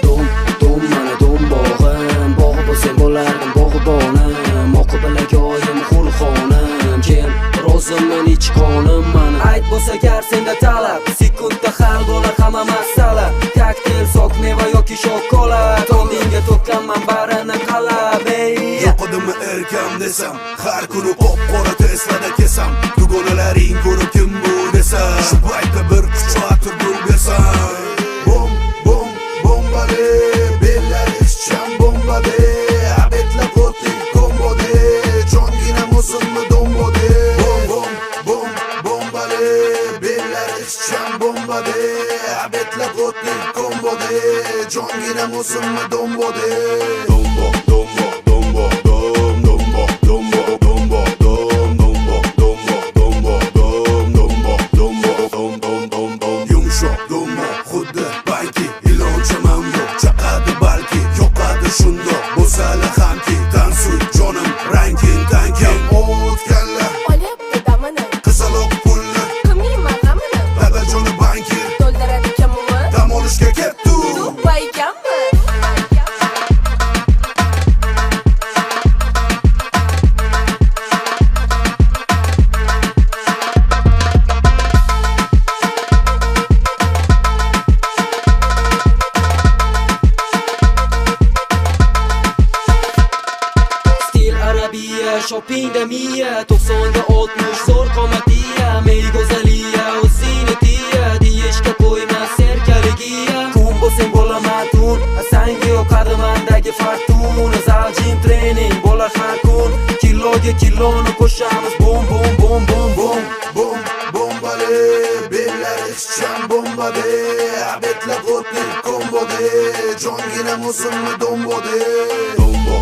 Dum, dum, mana dum bog'im. Bog'i bo'lsang bo'lardim bog'ibonim. O'qib bilagayoyim xulxonim. Kel, rozimman ich qonim mana. Ayt bo'lsa gar senda talab, sekundda hal bo'lar hamma masala. Kokteyl, sok meva yoki shokolad, tondinga to'kkanman barini qalab. Yo'qidimi erkam desam, har kuni qop-qora Teslada kesam. Dugonalaring ko'rib kim bu desa, shu paytda bir quchoq turib bersam. Bom, bom, bombale, bellar ishchan bombade, abetlar qo'tlik kombode, jonginam o'zimni dombode. Bom, bom, bom, bombale, bellar ishchan bombade, abetlar qo'tlik kombode, jonginam o'zimni dombode. Dombo, dombo, dombo, dombo, dombo, dombo, dombo, dombo, dombo, dombo, dombo, yumshoq dombo, xuddi banki ilonchaman yo'q, chaqadi balki, yoqadi shundoq, bo'lsa-la hamki, tansuy jonim, rangin tankin, o'tganlar olyapti damini, qizaloq pulni, qilmayman g'amini, dadajoni banki, to'ldiradi kamini, dam olishga ketdi. baykammi? Shopping da mia, 90 ga 60 zo'r qomatiya, mey go'zaliya, o'zinetiya, deyishga qo'ymas serkaligiya. Kun bo'lsang bo'laman tun, sangi yo'qadi mendagi fartun, zaljim trening bo'lar har kun, kiloga kiloni qo'shamiz, bom bom bom bom bom Bom, bombale, bellar ishchan bombade, abetlar qo'tlik kombode, jonginam o'zimni dombode. Dombo,